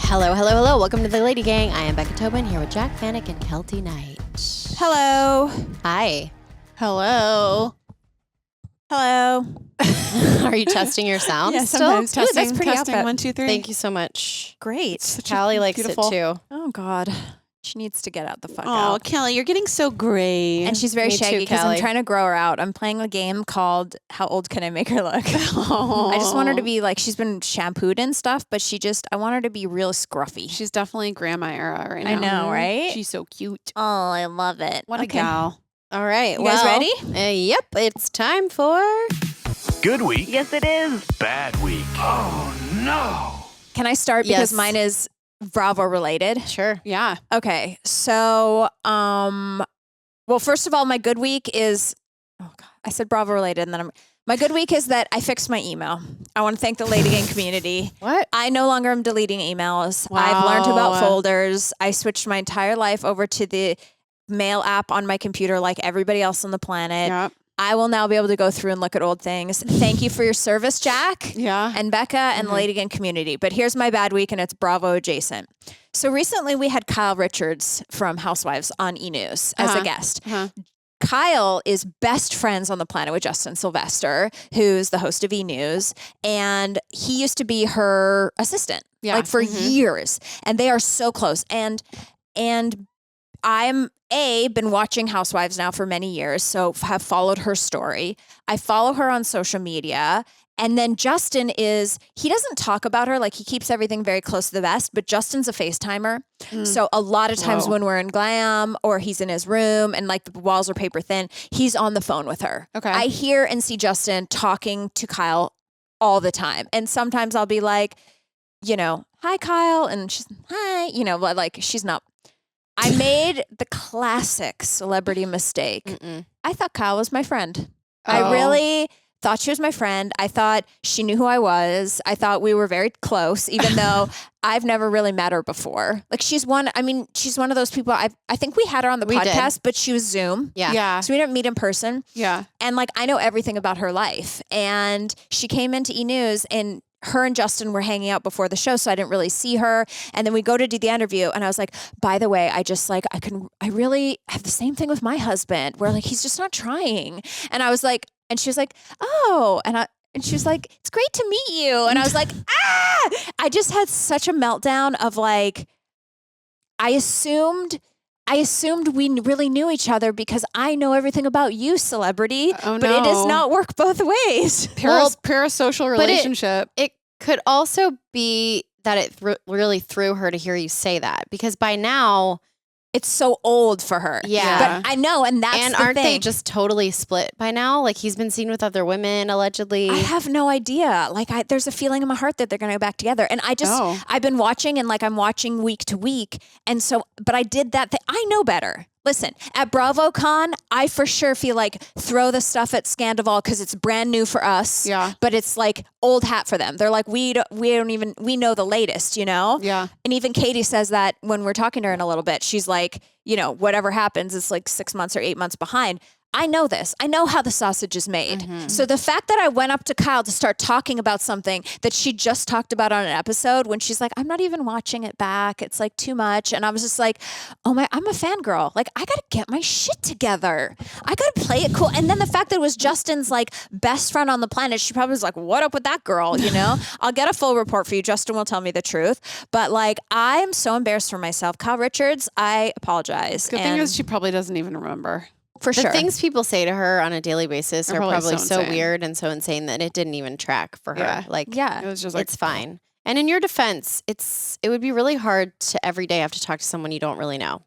Hello, hello, hello. Welcome to the Ladygang. I am Beccatobin here with Jac Vanek and keltieknight. Hello. Hi. Hello. Hello. Are you testing your sound Yeah, still? sometimes testing. That's pretty testing. outfit. 1, 2, 3. Thank you so much. Great. Callie likes beautiful. it too. Oh God. She needs to get out the fuck Oh, out. Kelly, you're getting so gray. And she's very Me too, shaggy because Callie. I'm trying to grow her out. I'm playing a game called How Old Can I Make Her Look? Oh. I just want her to be like, she's been shampooed and stuff, but I want her to be real scruffy. She's definitely grandma era right now. I know, right? She's so cute. Oh, I love it. What a gal. All right. You guys ready? Yep. It's time for... Good week. Yes, it is. Bad week. Oh, no. Can I start? Yes. Because mine is Bravo related. Sure. Yeah. Okay, so, well, first of all, my good week is, oh God, I said Bravo related, and then my good week is that I fixed my email. I want to thank the Ladygang community. What? I no longer am deleting emails. Wow. I've learned about folders. I switched my entire life over to the mail app on my computer like everybody else on the planet. Yep. I will now be able to go through and look at old things. Thank you for your service, Jac. Yeah. And Becca and the Ladygang community. But here's my bad week, and it's Bravo adjacent. So recently we had Kyle Richards from Housewives on E! News as a guest. Kyle is best friends on the planet with Justin Sylvester, who's the host of E! News. And he used to be her assistant, like for years. And they are so close. And I'm been watching Housewives now for many years, so have followed her story. I follow her on social media. And then Justin he doesn't talk about her, like he keeps everything very close to the vest, but Justin's a FaceTimer. So a lot of times when we're in glam or he's in his room and like the walls are paper thin, he's on the phone with her. Okay. I hear and see Justin talking to Kyle all the time. And sometimes I'll be like, hi, Kyle. And she's, hi, like she's not. I made the classic celebrity mistake. I thought Kyle was my friend. I really thought she was my friend. I thought she knew who I was. I thought we were very close, even though I've never really met her before. Like she's one of those people. I think we had her on the podcast, but she was Zoom. Yeah. Yeah. So we didn't meet in person. Yeah. And like, I know everything about her life. And she came into E! News and her and Justin were hanging out before the show, so I didn't really see her. And then we go to do the interview, and I was like, by the way, I really have the same thing with my husband, where like, he's just not trying. And I was like, and she was like, oh, and she was like, it's great to meet you. And I was like, I just had such a meltdown of like, I assumed we really knew each other because I know everything about you, celebrity. Oh, but it does no. not work both ways. Parasocial relationship. It could also be that it really threw her to hear you say that because by now... It's so old for her. Yeah. But I know, and that's And the aren't thing. they just totally split by now? Like he's been seen with other women, allegedly. I have no idea. Like there's a feeling in my heart that they're going to go back together. And I've been watching and like I'm watching week to week. And so, but I did that thing. I know better. Listen, at BravoCon, I for sure feel like throw the stuff at Scandival because it's brand new for us. Yeah. But it's like old hat for them. They're like, we know the latest, Yeah. And even Katie says that when we're talking to her in a little bit, she's like, whatever happens, it's like 6 months or 8 months behind. I know this. I know how the sausage is made. So the fact that I went up to Kyle to start talking about something that she just talked about on an episode when she's like, I'm not even watching it back. It's like too much. And I was just like, I'm a fangirl. Like I got to get my shit together. I got to play it cool. And then the fact that it was Justin's like best friend on the planet, she probably was like, what up with that girl? I'll get a full report for you. Justin will tell me the truth. But like, I am so embarrassed for myself. Kyle Richards, I apologize. Good thing is she probably doesn't even remember. For The sure. things people say to her on a daily basis are probably so insane. weird and so insane that it didn't even track for her. Yeah. Like, Yeah. It was just like, it's fine. And in your defense, it would be really hard to every day have to talk to someone you don't really know.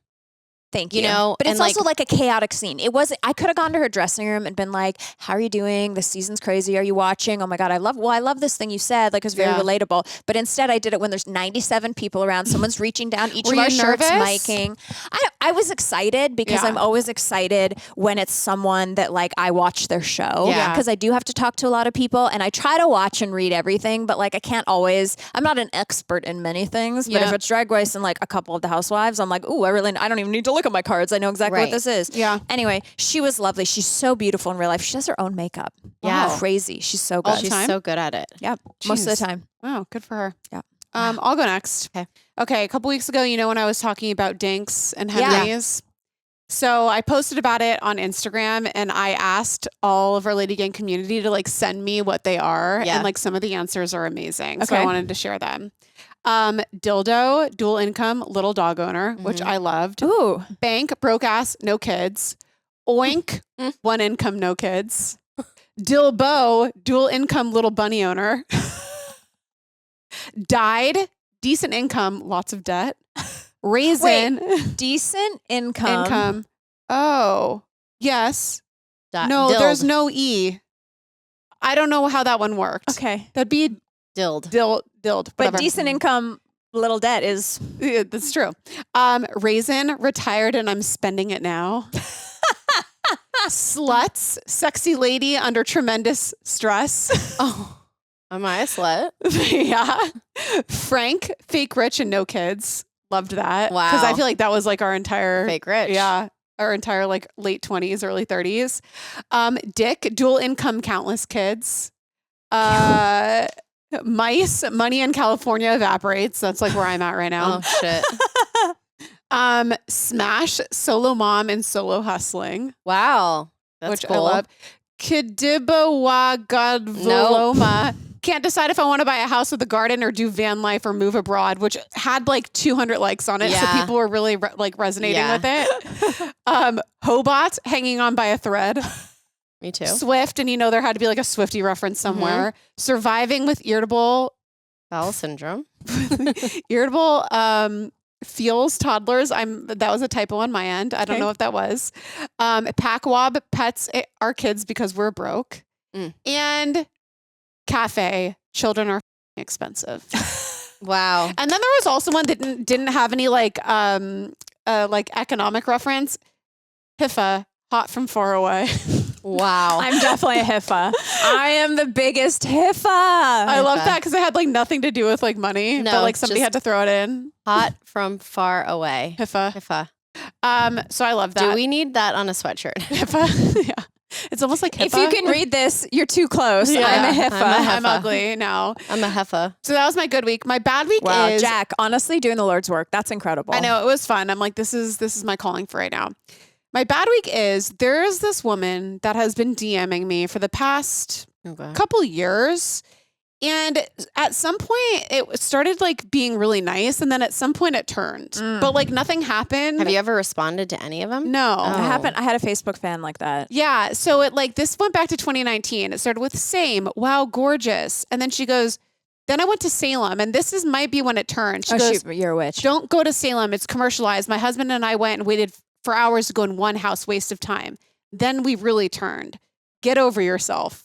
Thank You you. know, but and it's like- also like a chaotic scene. I could have gone to her dressing room and been like, how are you doing? This season's crazy. Are you watching? Oh my God, I love this thing you said. Like, it's very relatable. But instead I did it when there's 97 people around. Someone's reaching down each Were of our you shirts, nervous? miking. I was excited because Yeah. I'm always excited when it's someone that like I watch their show. Yeah. Because I do have to talk to a lot of people and I try to watch and read everything, but like I can't always, I'm not an expert in many things, but Yeah. if it's Drag Race and like a couple of the Housewives, I'm like, ooh, I don't even need to look at my cards. I know exactly Right. what this is. Yeah. Anyway, she was lovely. She's so beautiful in real life. She does her own makeup. Yeah. Crazy. She's so All good. the She's time? so good at it. Yep. Most of the Jeez. time. Wow, good for her. Yeah. I'll go next. Okay. A couple weeks ago, when I was talking about Dinks and Henry's? So I posted about it on Instagram and I asked all of our Lady Gang community to like send me what they are. Yeah. And like some of the answers are amazing. So I wanted to share them. Dildo, dual income, little dog owner, which I loved. Ooh. Bank, broke ass, no kids. Oink, one income, no kids. Dilbo, dual income, little bunny owner. Died, decent income, lots of debt. Raisin, Decent income. income. Oh, yes. No, Dild. there's no E. I don't know how that one worked. Okay. That'd be Dild. dild. But Whatever. decent income, little debt is. Yeah, that's true. Raisin, retired and I'm spending it now. Sluts, sexy lady under tremendous stress. Oh, am I a slut? Yeah. Frank, fake rich and no kids. Loved that. Wow. Because I feel like that was like our entire Fake rich. Yeah. Our entire like late 20s, early 30s. Dick, dual income, countless kids. Mice, money in California evaporates. That's like where I'm at right now. Oh shit. Smash, solo mom and solo hustling. Wow. That's which cool. I love. Kidibawagad Can't decide if I want to buy a house with a garden or do van life or move abroad, which had like 200 likes on it. So Yeah. people were really resonating with it. Hobot, hanging on by a thread. Me too. Swift, and there had to be like a Swiftie reference somewhere. Surviving with irritable Bowel syndrome. feels toddlers. That was a typo on my end. I don't know if that was. Packwob, pets are kids because we're broke. And cafe, children are expensive. Wow. And then there was also one that didn't have any like economic reference. Hiffa, hot from far away. Wow. I'm definitely a hiffa. I am the biggest hiffa. I love that because it had like nothing to do with like money, No, but like somebody just- had to throw it in. Hot from far away. Hiffa. Hiffa. So I love that. Do we need that on a sweatshirt? Hiffa? Yeah. It's almost like hiffa. If you can read this, you're too close. Yeah. I'm a hiffa. I'm ugly now. I'm a heffa. So that was my good week. My bad week Wow, is Jac, honestly, doing the Lord's work. That's incredible. I know it was fun. I'm like, this is my calling for right now. My bad week is there is this woman that has been DMing me for the past couple years. And at some point it started like being really nice. And then at some point it turned, but like nothing happened. Have you ever responded to any of them? No. Oh. It happened. I had a Facebook fan like that. Yeah. So this went back to 2019. It started with same. Wow, gorgeous. And then she goes, then I went to Salem, and might be when it turned. She goes, shoot, you're a witch. don't go to Salem. It's commercialized. My husband and I went and waited for hours to go in one house, waste of time. Then we really turned. Get over yourself.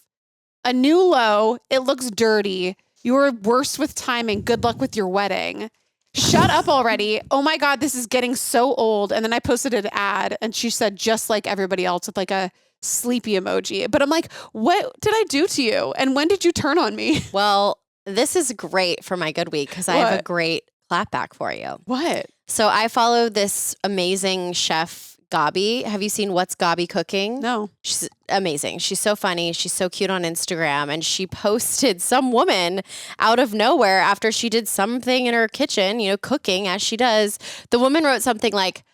A new low. It looks dirty. You're worse with timing. Good luck with your wedding. Shut up already. Oh my God, this is getting so old. And then I posted an ad and she said, just like everybody else with like a sleepy emoji. But I'm like, what did I do to you? And when did you turn on me? Well, this is great for my good week because I have a What? great clapback for you. What? So I follow this amazing chef, Gabi. Have you seen What's Gabi Cooking? No. She's amazing. She's so funny. She's so cute on Instagram. And she posted some woman out of nowhere after she did something in her kitchen, cooking as she does. The woman wrote something like,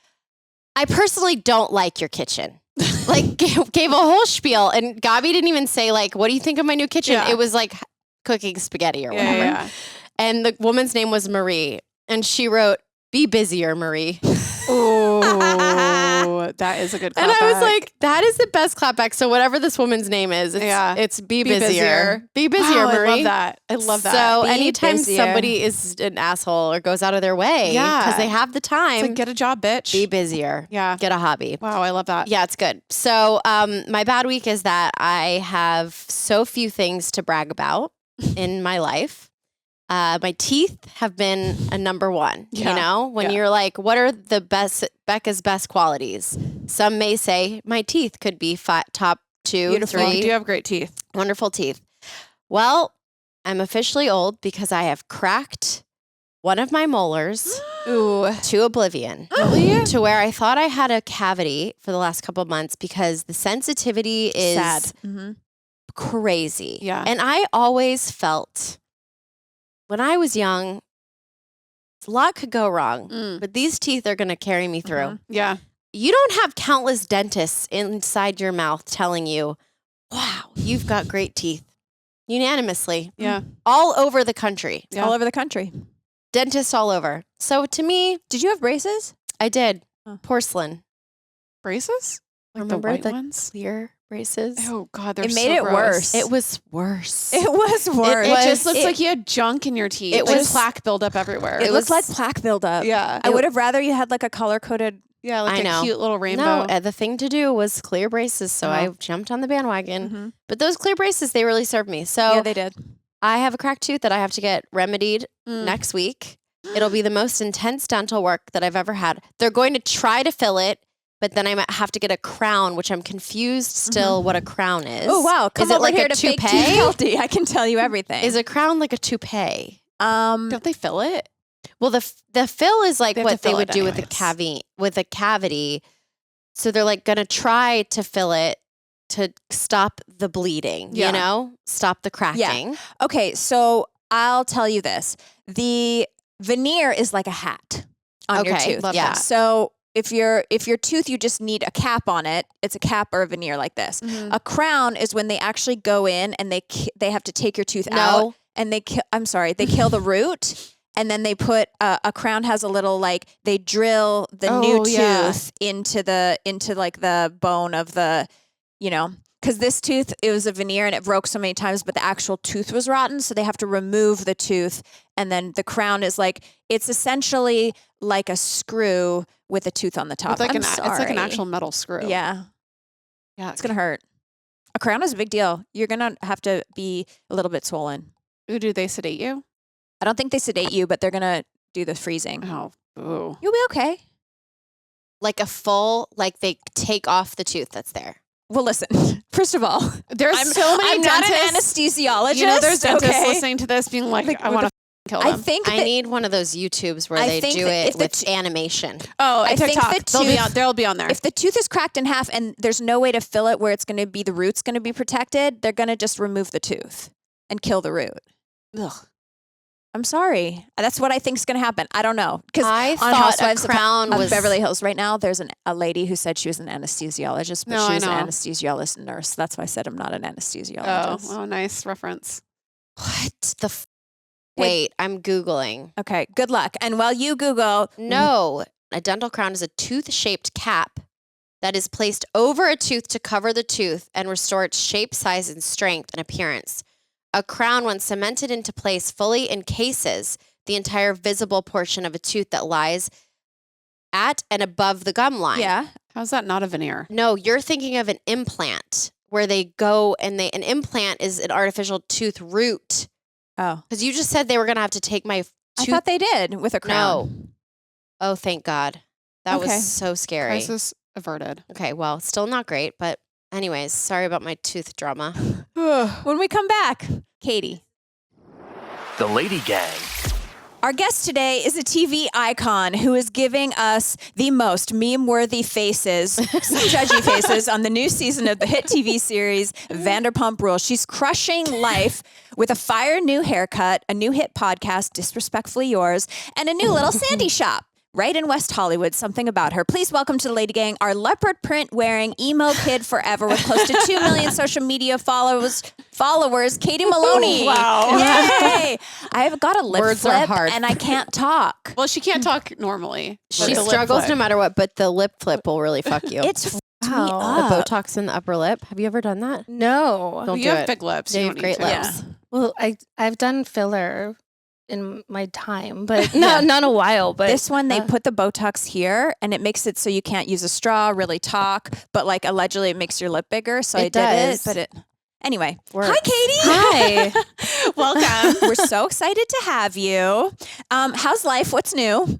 I personally don't like your kitchen. Like gave a whole spiel. And Gabi didn't even say like, what do you think of my new kitchen? Yeah. It was like cooking spaghetti or whatever. Yeah. And the woman's name was Marie. And she wrote, be busier, Marie. Oh, that is a good clapback. And I was like, that is the best clapback. So whatever this woman's name is, it's be busier. Be busier, Wow, Marie. I love that. I love that. So Be anytime busier. somebody is an asshole or goes out of their way because they have the time, It's like, get a job, bitch. be busier. Yeah. Get a hobby. Wow, I love that. Yeah, it's good. So my bad week is that I have so few things to brag about in my life. My teeth have been a number one, when you're like, what are the Becca's best qualities? Some may say my teeth could be top 2, Beautiful. 3. You do have great teeth. Wonderful teeth. Well, I'm officially old because I have cracked one of my molars to oblivion. Really? To where I thought I had a cavity for the last couple of months because the sensitivity is Sad. Mm-hmm. crazy. Yeah. And I always felt when I was young, A lot could go wrong, Mm. but these teeth are going to carry me through. Mhm. Yeah. You don't have countless dentists inside your mouth telling you, wow, you've got great teeth. Unanimously. Yeah. All over the country. Yeah. All over the country. Dentists all over. So to me, Did you have braces? I did. Oh. porcelain. Braces? Like Remember the white the ones? clear braces? Oh God, they're It so made it gross. worse. It was worse. It was worse. It just was- looks like you had junk in your teeth. It Like was- plaque buildup everywhere. It It looked was- like plaque buildup. yeah. I would have rather you had like a color coded. Yeah, like I a know. cute little rainbow. No, the thing to do was clear braces, so I jumped on the bandwagon. Mm-hmm. But those clear braces, they really served me. So Yeah, they did. I have a cracked tooth that I have to get remedied Mm. next week. It'll be the most intense dental work that I've ever had. They're going to try to fill it, but then I might have to get a crown, which I'm confused still what a crown is. Oh wow! Come Is it over like here a to fake toupee? tooth Kelty. I can tell you everything. Is a crown like a toupee? Don't they fill it? Well, the fill is like They have what to they fill would it do with a anyways. cavity. So they're like going to try to fill it to stop the bleeding, Yeah. you know, stop the cracking. Okay, so I'll tell you this: the veneer is like a hat on your Okay, tooth. love yeah. that. So if your tooth, you just need a cap on it. It's a cap or a veneer like this. Mm-hmm. A crown is when they actually go in and they have to take your tooth out No, and they kill the root. And then they put a crown has a little like they drill the new Oh, yeah. tooth into like the bone of the, because this tooth, it was a veneer and it broke so many times, but the actual tooth was rotten, so they have to remove the tooth, and then the crown is like it's essentially like a screw with a tooth on the top. It's like, I'm it's like an sorry. actual metal screw. Yeah, Yeah. it's gonna hurt. A crown is a big deal. You're gonna have to be a little bit swollen. Ooh, do they sedate you? I don't think they sedate you, but they're gonna do the freezing. Oh, ooh. You'll be okay. like a full, like they take off the tooth that's there. Well, listen. First of all, There's so many I'm not dentists. an anesthesiologist. You know, there's dentists okay? listening to this being like, Like, I what want to kill them. I think I that need one of those YouTubes where I they think do that it if the with animation. oh, I think TikTok. the They'll be on there. if the tooth is cracked in half and there's no way to fill it where it's going to be the root's going to be protected, they're going to just remove the tooth and kill the root. Ugh. I'm sorry. That's what I think is going to happen. I don't know. Because I on thought Housewives a crown of was Beverly Hills right now, there's a lady who said she was an anesthesiologist, but No, she I was an know. anesthesiologist nurse. That's why I said I'm not an anesthesiologist. Oh, nice reference. What the? Hey. Wait, I'm Googling. Okay, good luck. And while you Google, No, a dental crown is a tooth-shaped cap that is placed over a tooth to cover the tooth and restore its shape, size, and strength and appearance. A crown, when cemented into place, fully encases the entire visible portion of a tooth that lies at and above the gum line. yeah, How's that not a veneer? No, you're thinking of an implant where they go and an implant is an artificial tooth root. oh, Because you just said they were going to have to take my I tooth. thought they did with a crown. No. Oh, thank God. That Okay. was so scary. Crisis averted. Okay, well, still not great, but anyways, sorry about my tooth drama. When we come back, Katie. The Lady Gang. Our guest today is a TV icon who is giving us the most meme-worthy faces, some judgy faces, on the new season of the hit TV series Vanderpump Rules. She's crushing life with a fire new haircut, a new hit podcast, Disrespectfully Yours, and a new little Sandy shop right in West Hollywood. Something about her. Please welcome to the Lady Gang our leopard print wearing emo kid forever with close to 2 million social media followers, Katie Maloney. Wow. Yay! I've got a lip Words are flip hard. and I can't talk. Well, she can't talk normally. She With the lip struggles flip. no matter what, but the lip flip will really fuck you. It's f- me the up. Botox in the upper lip. Have you ever done that? No. Don't You do have it. big lips. Yeah, You you don't have need great to. lips. Well, I've done filler in my time, but not a while. But This one, they put the Botox here and it makes it so you can't use a straw, really talk, but like allegedly it makes your lip bigger. So It I did does. it, but it. Anyway, Works. hi, Katie. hi. Welcome. We're so excited to have you. How's life? What's new?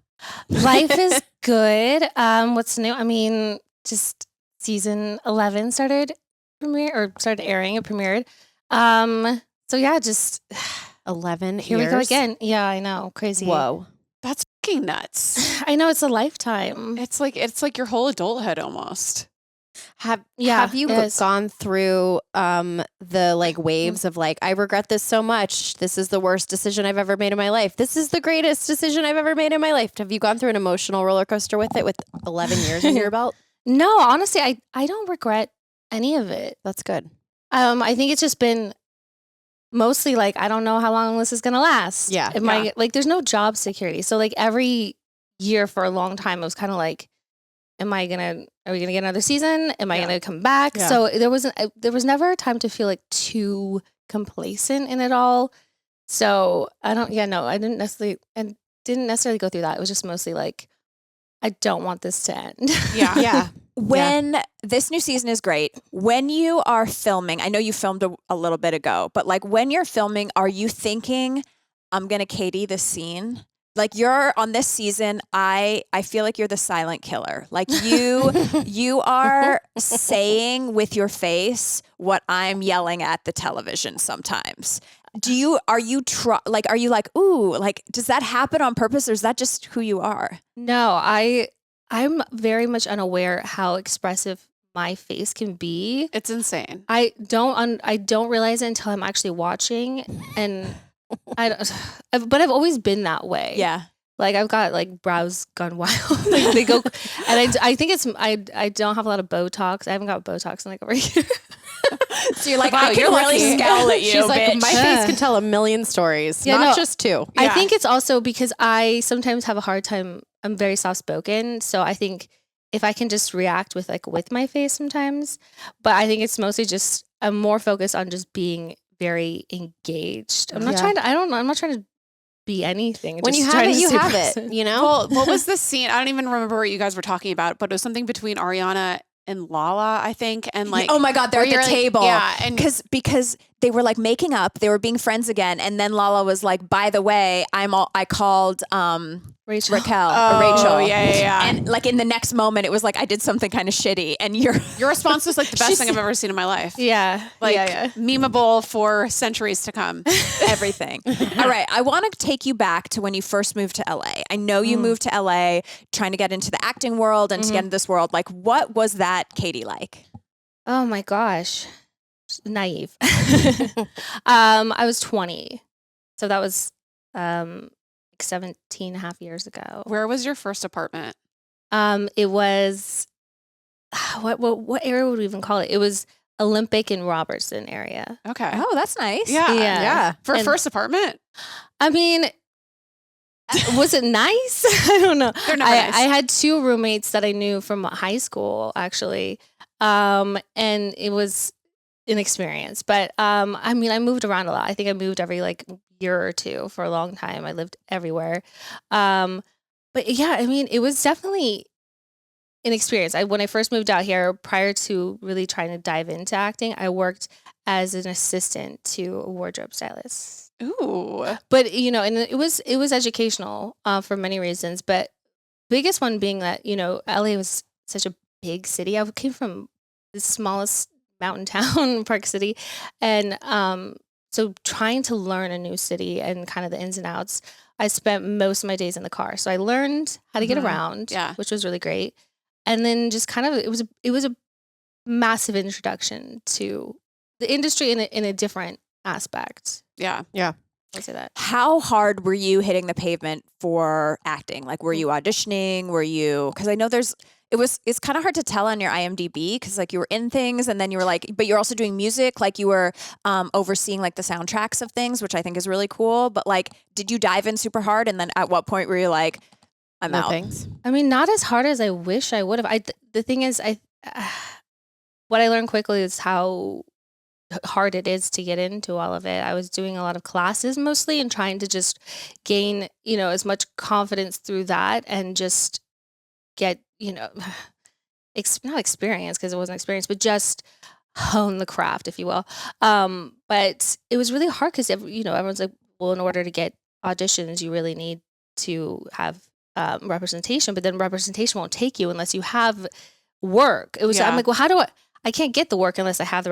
Life is good. What's new? I mean, just season 11 started airing. It premiered. So yeah, just 11 here years. we go again. Yeah, I know, crazy. Whoa. That's fucking nuts. I know it's a lifetime. It's like your whole adulthood almost. Have Yeah, you it is. gone through the like waves of like, I regret this so much. This is the worst decision I've ever made in my life. This is the greatest decision I've ever made in my life. Have you gone through an emotional roller coaster with it with 11 years under your belt? No, honestly, I don't regret any of it. That's good. I think it's just been mostly like, I don't know how long this is going to last. Yeah. There's no job security. So like every year for a long time, it was kind of like, are we going to get another season? Am I going to come back? Yeah. So there was never a time to feel like too complacent in it all. So I didn't necessarily go through that. It was just mostly like, I don't want this to end. Yeah. Yeah. When this new season is great, when you are filming, I know you filmed a little bit ago, but like when you're filming, are you thinking, I'm going to Katie this scene? Like you're on this season, I feel like you're the silent killer. Like you are saying with your face what I'm yelling at the television sometimes. Are you like, ooh, like, does that happen on purpose or is that just who you are? No, I'm very much unaware how expressive my face can be. It's insane. I don't realize it until I'm actually watching, and but I've always been that way. Yeah. Like I've got like brows gone wild. Like they go, and I think it's I don't have a lot of Botox. I haven't got Botox in like over a year. So you're like, Wow, I can you're really lucky. scowl at you, She's like, bitch. my face can tell a million stories, Yeah, not no. just two. I Yeah. think it's also because I sometimes have a hard time. I'm very soft spoken, so I think if I can just react with my face sometimes, but I think it's mostly just I'm more focused on just being very engaged. I'm not Yeah. trying to. I don't know. I'm not trying to be anything. When just you have trying it, to you stay have present. it, you know? Well, what was the scene? I don't even remember what you guys were talking about, but it was something between Ariana and Lala, I think. And like, oh my God, they're where at you're the like- table. yeah, and- because they were like making up, they were being friends again, and then Lala was like, by the way, I called Rachel. Raquel Oh, or Rachel. yeah. And like in the next moment, it was like I did something kind of shitty, and you're Your response was like the best She's- thing I've ever seen in my life. Yeah. Like yeah. memeable for centuries to come. everything. All right, I want to take you back to when you first moved to LA. I know you moved to LA trying to get into the acting world and to get into this world. Like, what was that Katie like? Oh my gosh. Naive. I was 20. So that was 17 and a half years ago. Where was your first apartment? It was what area would we even call it? It was Olympic and Robertson area. Okay. Oh, that's nice. Yeah. Yeah. For And- first apartment? I mean, was it nice? I don't know. They're never nice. I had two roommates that I knew from high school, actually. And it was an experience. But I mean, I moved around a lot. I think I moved every like year or two for a long time. I lived everywhere. But yeah, I mean, it was definitely an experience. When I first moved out here, prior to really trying to dive into acting, I worked as an assistant to a wardrobe stylist. Ooh. But and it was educational for many reasons. But biggest one being that LA was such a big city. I came from the smallest mountain town, Park City, and so trying to learn a new city and kind of the ins and outs, I spent most of my days in the car. So I learned how to get around, Yeah. which was really great. And then just kind of it was a massive introduction to the industry in a different aspect. Yeah. I'll say that. How hard were you hitting the pavement for acting? Like, were you auditioning? Because I know it's kind of hard to tell on your IMDb because like you were in things and then you were like, but you're also doing music. Like you were overseeing like the soundtracks of things, which I think is really cool. But like, did you dive in super hard? And then at what point were you like, I'm No out? thanks. I mean, not as hard as I wish I would have. The thing is, what I learned quickly is how hard it is to get into all of it. I was doing a lot of classes mostly and trying to just gain, as much confidence through that and just get, not experience because it wasn't experience, but just hone the craft, if you will. But it was really hard because, everyone's like, well, in order to get auditions, you really need to have representation, but then representation won't take you unless you have work. It was, Yeah. I'm like, well, I can't get the work unless I have the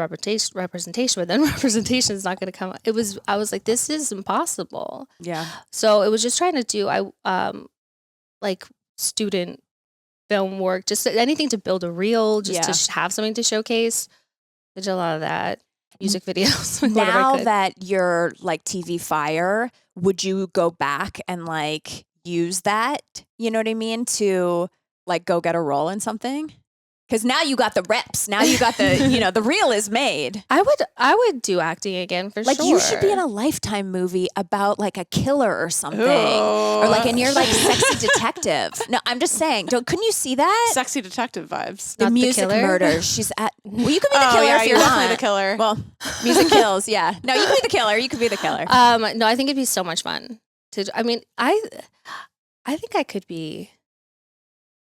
representation, but then representation is not going to come. I was like, this is impossible. Yeah. So it was just trying to do, like student film work, just anything to build a reel, just Yeah. to have something to showcase. Did a lot of that. Music videos. whatever I Now could. that you're like TV fire, would you go back and like use that? You know what I mean? To like go get a role in something? Because now you got the reps. Now you got the, the reel is made. I would do acting again for Like sure. you should be in a Lifetime movie about like a killer or something. Ooh. Or like, and you're like sexy detective. No, I'm just saying, couldn't you see that? Sexy detective vibes. The Not the music killer? murders. She's at, well, you could be the Oh, killer yeah, if you're definitely not. the killer. Well, music kills. Yeah. No, you could be the killer. You could be the killer. No, I think it'd be so much fun I mean, I think I could be.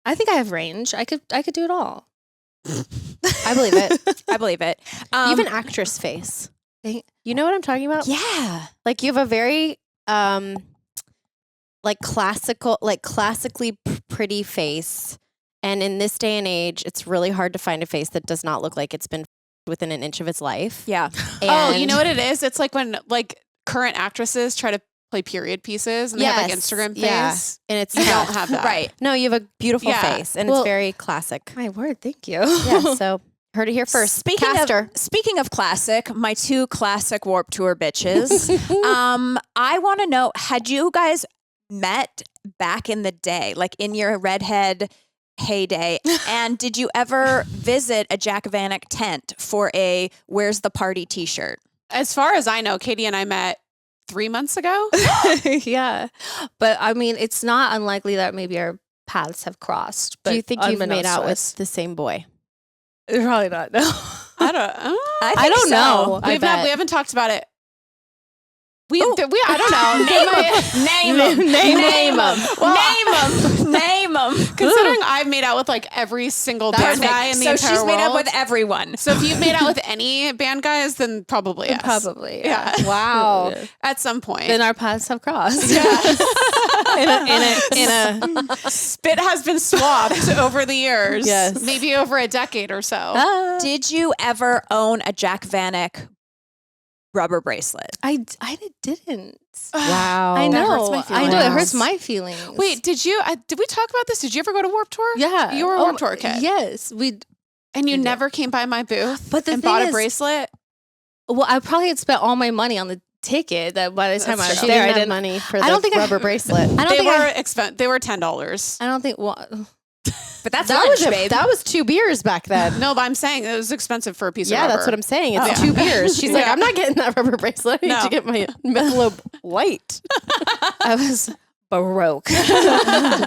I think I have range. I could do it all. I believe it. I believe it. You have an actress face. Thank- You know what I'm talking about? Yeah. Like you have a very like classically pretty face. And in this day and age, it's really hard to find a face that does not look like it's been within an inch of its life. Yeah. Oh, you And- know what it is? It's like when like current actresses try to play period pieces and they have like Yes, Instagram face. yeah. And it's You don't have that. Right. No, you have a beautiful Yeah. face and Well- it's very classic. My word, thank you. Yeah, so heard it here first. Speaking of classic, my two classic Warped Tour bitches. I want to know, had you guys met back in the day, like in your redhead heyday, and did you ever visit a Jac Vanek tent for a "Where's the Party" T-shirt? As far as I know, Katie and I met 3 months ago. Yeah, but I mean, it's not unlikely that maybe our paths have crossed. But Do you think you've made unbeknownst out to with us. the same boy? Probably not. No. I don't. I don't know. I bet. We haven't talked about it. I don't know. Name them. Name 'em. Name them. Considering I've made out with like every single band guy in the So entire she's made up world. with everyone. So if you've made out with any band guys, then probably yes. Probably. Yeah. Wow. Yeah. At some point. Then our paths have crossed. In a Spit has been swapped over the years. Yes. Maybe over a decade or so. Did you ever own a Jac Vanek rubber bracelet? I didn't. wow. I That hurts know. my I know. It hurts feelings. my feelings. Wait, did we talk about this? Did you ever go to Warped Tour? Yeah. You were a Warped Tour kid. Yes. We. And you We did. never came by my booth But the and thing bought a is- bracelet? Well, I probably had spent all my money on the ticket. That by the time That's I was true. She there, I didn't have didn't. money for I the don't think I- rubber bracelet. I don't They think were I. expensive. They were $10. I don't think. But that's That lunch, was babe. that was 2 beers back then. No, but I'm saying it was expensive for a piece of Yeah, rubber. that's what I'm saying. It's Oh. 2 beers. She's like, Yeah. I'm not getting that rubber bracelet. I need No. to get my Michelob Light. I was baroque.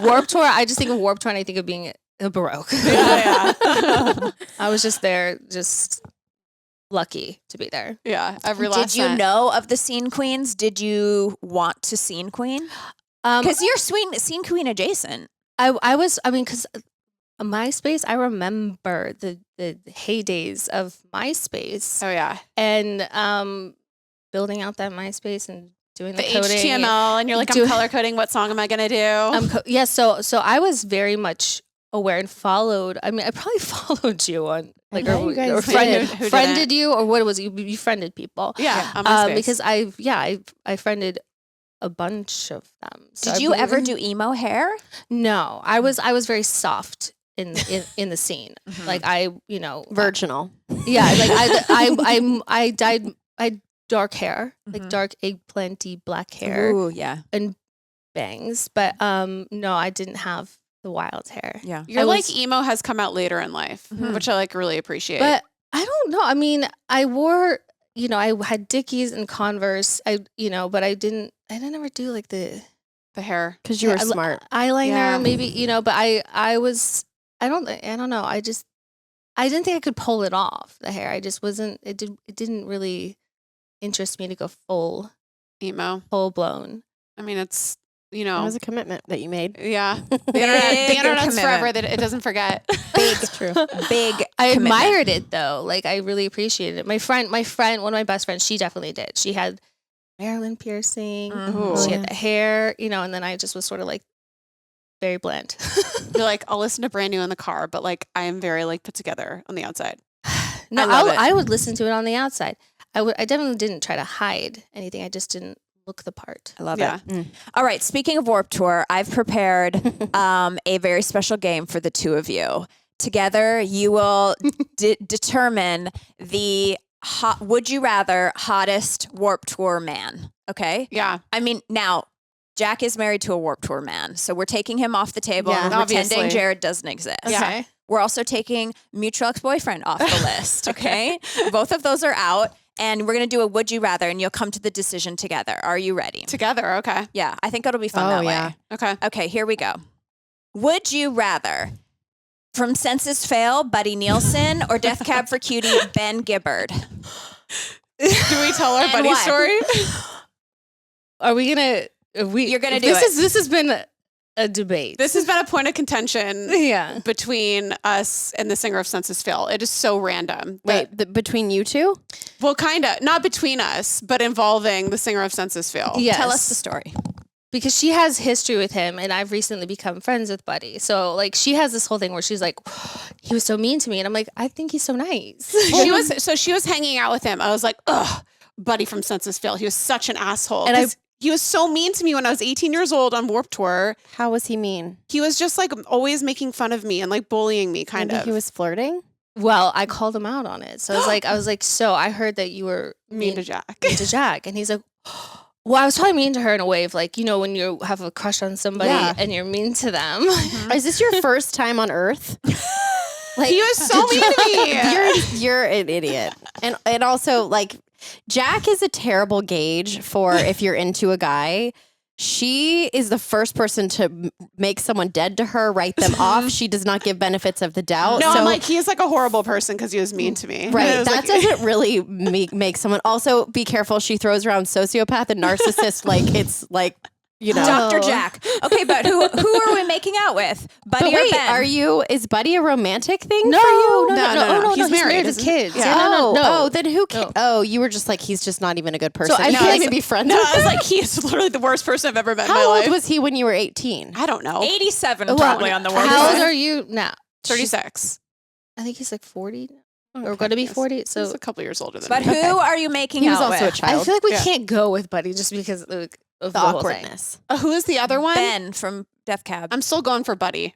Warped Tour. I just think of Warped Tour and I think of being a baroque. Yeah, yeah. I was just there, just lucky to be there. Yeah, every last Did you cent. know of the Scene Queens? Did you want to Scene Queen? Because you're Scene Queen adjacent. I was. I mean, because MySpace. I remember the heydays of MySpace Oh, yeah. and building out that MySpace and doing the, The coding. HTML, and you're like, I'm Do- color coding. What song am I going to do? Yeah. So I was very much aware and followed. I mean, I probably followed you on like know or, you guys or did. friended, Who didn't? friended you or what was it? You friended people. Yeah, on MySpace. Because I friended a bunch of them. So Did I you ever believe- do emo hair? No, I was very soft in the scene. Like I, Virginal. yeah, like I dyed dark hair, like dark eggplanty black hair Ooh, yeah. and bangs, but no, I didn't have the wild hair. Yeah. You're I like was- emo has come out later in life, Mhm. which I like really appreciate. But I don't know. I mean, I wore, I had Dickies and Converse. But I didn't ever do like the the hair. Because you were Yeah, smart. eyeliner, Yeah. maybe, but I was, I don't know. I didn't think I could pull it off, the hair. I just wasn't, it didn't really interest me to go full Emo. blown. I mean, it's, It was a commitment that you made. yeah. The Big internet's commitment. forever. That it doesn't forget. Big, True. big. I commitment. admired it though. Like I really appreciated it. My friend, one of my best friends, she definitely did. She had Marilyn piercing. Mhm. She had the hair, and then I just was sort of like very bland. You're like, I'll listen to Brand New in the car, but like, I am very like put together on the outside. No, I love it. I would listen to it on the outside. I definitely didn't try to hide anything. I just didn't look the part. I love Yeah. it. All right. Speaking of Warped Tour, I've prepared a very special game for the two of you. Together, you will determine the would you rather hottest Warped Tour man. Okay. Yeah. I mean, now Jac is married to a Warped Tour man, so we're taking him off the table. Yeah, and we're pretending obviously. Jared doesn't exist. Yeah. We're also taking mutual ex-boyfriend off the list. Okay. Both of those are out. And we're going to do a would you rather, and you'll come to the decision together. Are you ready? Together. Okay. Yeah, I think it'll be fun that way. Okay. Okay, here we go. Would you rather, from Census Fail, Buddy Nielsen, or Death Cab for Cutie, Ben Gibbard? Do we tell our And buddy why? story? Are we gonna? You're gonna do this it. This has been a debate. This has been a point of contention yeah. between us and the singer of Census Fail. It is so random. Wait, between you two? Well, kind of. Not between us, but involving the singer of Census Fail. Yes. Tell us the story. Because she has history with him, and I've recently become friends with Buddy. So like she has this whole thing where she's like, he was so mean to me, and I'm like, I think he's so nice. She was hanging out with him. I was like, ugh, Buddy from Census Fail. He was such an asshole. And And he was so mean to me when I was 18 years old on Warped Tour. How was he mean? He was just like always making fun of me and like bullying me, kind Maybe of. he was flirting? Well, I called him out on it. So I was like, so I heard that you were mean to Jac. mean to Jac, and he's like, well, I was probably mean to her in a way of like, you know, when you have a crush on somebody Yeah. and you're mean to them. Is this your first time on Earth? Like, He was so mean to me. you're an idiot. And also, like, Jac is a terrible gauge for if you're into a guy. She is the first person to make someone dead to her, write them off. She does not give benefits of the doubt. No, so, I'm like, he is like a horrible person because he was mean to me. And right. I was That like, doesn't really make someone. Also, be careful. She throws around sociopath and narcissist like it's like, you know. Dr. Jac. Okay, but who are we making out with? Buddy But wait, or Ben? is Buddy a romantic thing No, for you? no, No, no, no, he's married, with isn't kids. he? Yeah, Oh, no. then who? No. Oh, you were just like, he's just not even a good person. I You feel can't like- even be friends no, with I was him. like, he is literally the worst person I've ever met in my How old life. was he when you were 18? I don't know. 87 probably on the word. How old are you now? 36. I think he's like 40 or Okay, going to be yes. 40. He's So a couple years older than But me. who are you making He was out also a with? child. I feel like we Yeah. can't go with Buddy just because of The the whole thing. awkwardness. Who is the other one? Ben from Death Cab. I'm still going for Buddy.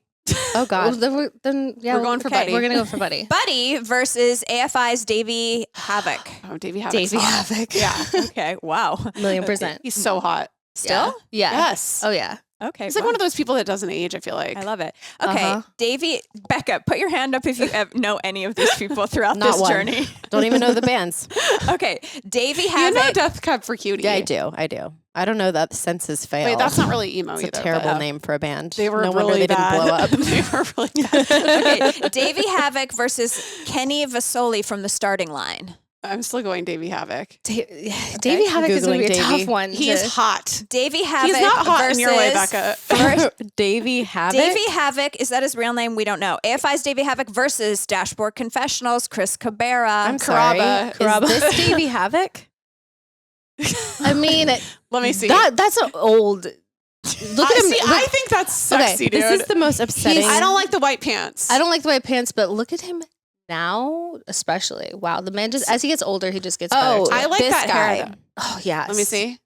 Oh God. Well, then, yeah, We're going for Buddy. We're going to go for Buddy. Buddy versus AFI's Davey Havoc. Oh, Davey Havoc's Davey hot. Havoc. Yeah. Okay, wow. $1,000,000%. He's so hot. Still? Yeah. Yes. Oh, yeah. Okay. He's like wow. one of those people that doesn't age, I feel like. I love it. Okay, Uh-huh. Davey, Becca, put your hand up if you know any of these people throughout Not this one. journey. Don't even know the bands. Okay, Davey You Havoc. know Death Cab for Cutie. Yeah, I do. I don't know that Census Fail. Wait, that's not really emo It's either. a terrible but, name for a band. They were no really wonder they bad. didn't blow up. They were really bad. Okay, Davey Havoc versus Kenny Vasoli from the starting line. I'm still going Davey Havoc. Davey Havoc is going to be a Googling Davey. tough one. He is hot. Davey Havoc He's not hot versus in your way, Becca. Davey Havoc. Davey Havoc, is that his real name? We don't know. AFI's Davey Havoc versus Dashboard Confessionals, Chris Cabera. I'm sorry. Caraba. Is this Davey Havoc? I mean, Let me see. that's an old. Look at him. See, I think that's sexy, dude. This is the most upsetting. I don't like the white pants. I don't like the white pants, but look at him now, especially. Wow, the man just as he gets older, he just gets better. Oh, too. I like this that guy. hair, though. Oh yeah. Let me see.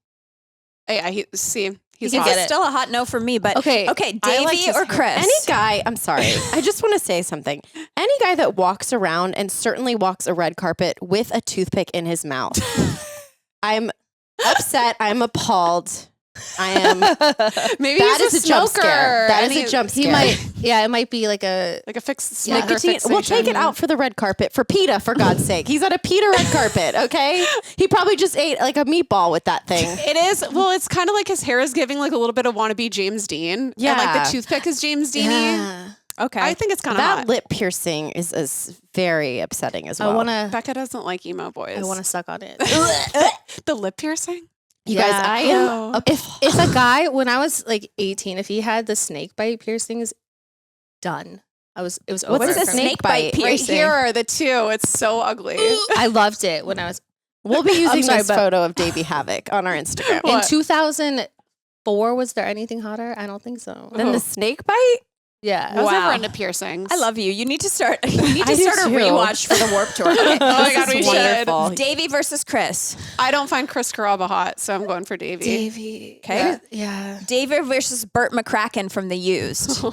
See. He's can hot. get It's it. still a hot no for me, but Okay. Okay, I like Davey his or hair. Chris? Any guy, I'm sorry. I just want to say something. Any guy that walks around and certainly walks a red carpet with a toothpick in his mouth. I'm upset. I'm appalled. I am. Maybe That he's is a a jump smoker. scare. That and is a jump scare. He might. Yeah, it might be like a. like a fixed Yeah. smoker Nicotine. We'll take fixation. it out for the red carpet for PETA, for God's sake. He's on a PETA red carpet, okay? He probably just ate like a meatball with that thing. It is. Well, it's kind of like his hair is giving like a little bit of wannabe James Dean. Yeah. And like the toothpick is James Dean. Yeah. Okay. I think it's kind of That hot. lip piercing is very upsetting as well. I want to. Becca doesn't like emo boys. I want to suck on it. the lip piercing. You guys, Yeah. I am. Oh. If a guy when I was like 18, if he had the snake bite piercings, done. It was over. What's the for me. snake bite? piercing? Right here are the two. It's so ugly. I loved it when I was We'll be using sorry, this but- photo of Davey Havoc on our Instagram. What? in 2004. Was there anything hotter? I don't think so. Then the snake bite? Yeah. I was never Wow. into piercings. I love you. You need to start. You need to I do start a too. rewatch for the Warped Tour. Okay. Oh my God, This we is should. wonderful. Davey versus Chris. I don't find Chris Carrabba hot, so I'm going for Davey. Davey. Okay. Yeah. Davey versus Burt McCracken from The Used.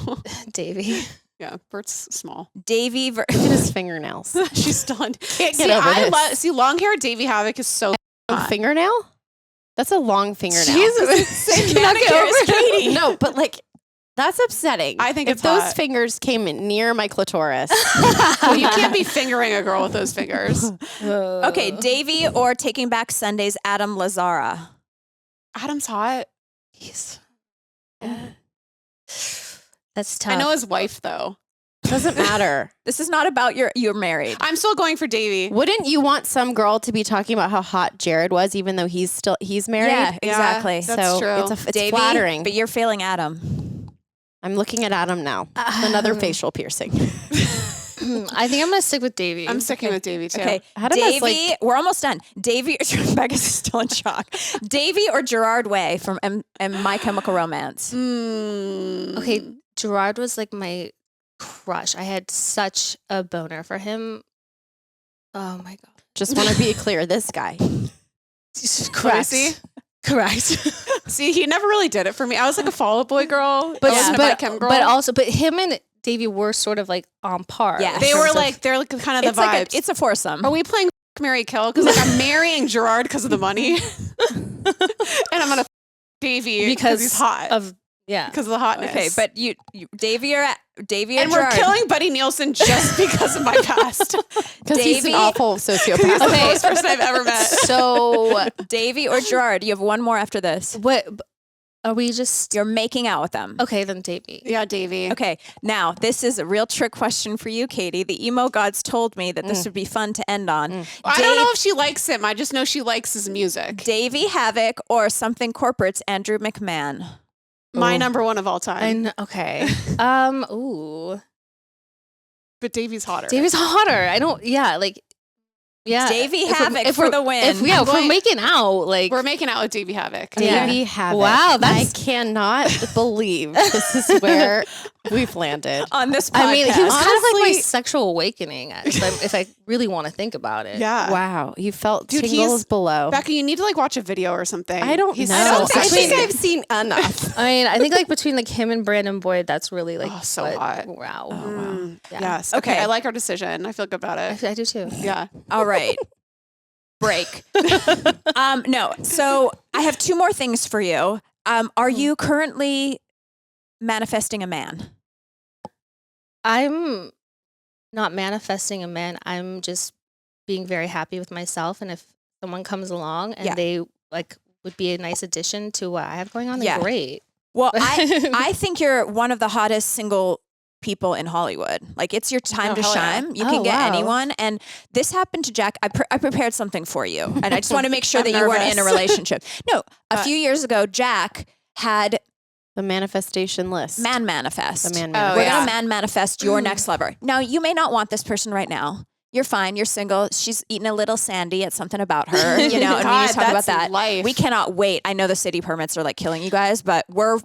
Davey. Yeah, Bert's small. Davey Look at his fingernails. She's done. Can't See, get over I this. see long hair Davey Havoc is so hot. Fingernail? That's a long fingernail. Same manicure as Katie. No, but like that's upsetting. I think if it's those hot. fingers came near my clitoris. Well, you can't be fingering a girl with those fingers. Okay, Davey or Taking Back Sunday's Adam Lazara. Adam's hot. He's. That's tough. I know his wife though. Doesn't matter. This is not about you're married. I'm still going for Davey. Wouldn't you want some girl to be talking about how hot Jared was, even though he's married? Yeah, exactly. that's so true. it's Davey, flattering. but you're failing Adam. I'm looking at Adam now. Another facial piercing. I think I'm gonna stick with Davey. I'm sticking with Davey too. Okay, Adam has, Davey. like- We're almost done. Davey. Becca's still in shock. Davey or Gerard Way from My Chemical Romance. Okay, Gerard was like my crush. I had such a boner for him. Oh my god. Just want to be clear, this guy. Correct. see? Correct. See, he never really did it for me. I was like a Fall Out Boy girl. But I wasn't a but, Chem girl. but also but him and Davey were sort of like on par. Yeah. in they terms were of- like they're like kind of the It's like vibes. it's a foursome. Are we playing Marry Kill? Because like I'm marrying Gerard because of the money, and I'm gonna Davey because he's hot of yeah. because of the hotness. Okay, but you Davey or and Gerard. we're killing Buddy Nielsen just because of my past. Because he's an Davey- awful sociopath. He's the Okay. most person I've ever met. So Davey or Gerard. You have one more after this. what are we just You're making out with them. okay then Davey. Yeah, Davey. Okay, now this is a real trick question for you, Katie. The emo gods told me that this would be fun to end on. I don't know if she likes him. I just know she likes his music. Davey Havoc or Something Corporate's Andrew McMahon. My number one of all time. And okay. Ooh. But Davey's hotter. Davey's hotter. I don't like yeah. Davey If we're- Havoc if for we're- the win. If yeah, I'm if we're going- making out, like We're making out with Davey Havoc. Yeah. Davey Havoc. Wow, that's- I cannot believe this is where we've landed. on this podcast. I mean, he was kind of like my Honestly- sexual awakening if I really want to think about it. Yeah. Wow, you felt Dude, tingles he's- below. Becca, you need to like watch a video or something. I don't He's know. so I think sexy. I've seen enough. I mean, I think like between like him and Brandon Boyd, that's really like Oh, so what- hot. Wow. Yeah. Yes. Okay. Okay. I like our decision. I feel good about it. I do too. Yeah. All right. Break. No. So I have two more things for you. Are you currently manifesting a man? I'm not manifesting a man. I'm just being very happy with myself. And if someone comes along and Yeah. they like would be a nice addition to what I have going on, then Yeah. great. Well, I think you're one of the hottest single people in Hollywood. Like it's your time Oh, to hell yeah. shine. You Oh, can get wow. anyone. And this happened to Jack. I prepared something for you. And I just want to make sure I'm that you weren't in a nervous. relationship. No, a few years ago, Jack had The manifestation list. man manifest. The man Oh, We're manifest. yeah. going to man manifest your next lover. Now, you may not want this person right now. You're fine. You're single. She's eating a little sandy at something about her, you know, and we God, need to talk about that's that. life. We cannot wait. I know the city permits are like killing you guys, but we're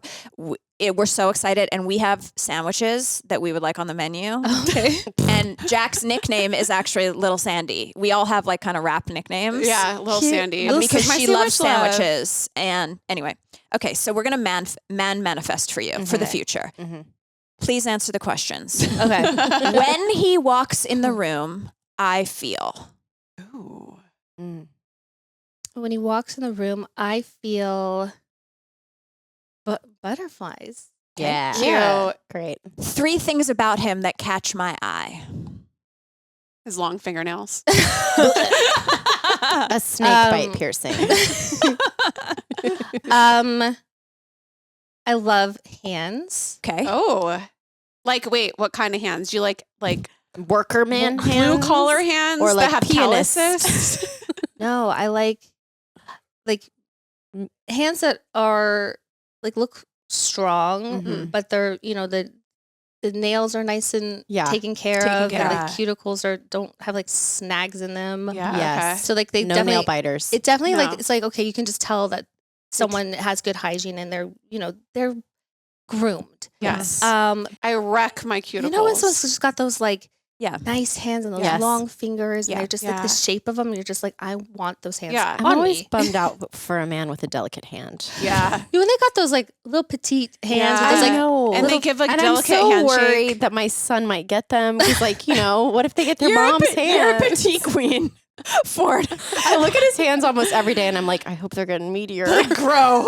so excited, and we have sandwiches that we would like on the menu. Okay. And Jack's nickname is actually Little Sandy. We all have like kind of rap nicknames. Yeah. Little Cute. Sandy. Little Because My she loves sandwich love. sandwiches. And anyway, okay, so we're going to man manifest for you for the future. Mhm. Please answer the questions. Okay. When he walks in the room, I feel. Ooh. Mm. When he walks in the room, I feel butterflies. Yeah. Cute. Great. 3 things about him that catch my eye. His long fingernails. A snake bite piercing. I love hands. Okay. Oh. Like, wait, what kind of hands? Do you like Worker man blue hands? collar hands Or like that have pianists? calluses? No, I like hands that are like look strong, Mhm. but they're the nails are nice and Yeah. taken care Taken of, care and of. the cuticles don't have like snags in them. Yeah. Yes. So like they No definitely nail biters. it definitely No. like it's like okay, you can just tell that someone has good hygiene and they're they're groomed. Yes. I wreck my cuticles. You know when someone's just got those like nice hands and those Yes. long fingers, and they're just like Yeah. the shape of them. And you're just like, I want those hands. Yeah. I'm on always me. bummed out for a man with a delicate hand. Yeah. When they got those like little petite hands, Yeah. with those, like, know. And they give like and delicate I'm so handshake. worried that my son might get them. He's like, what if they get their mom's hands? You're a petite queen. Ford. I look at his hands almost every day and I'm like, I hope they're getting meatier. Grow.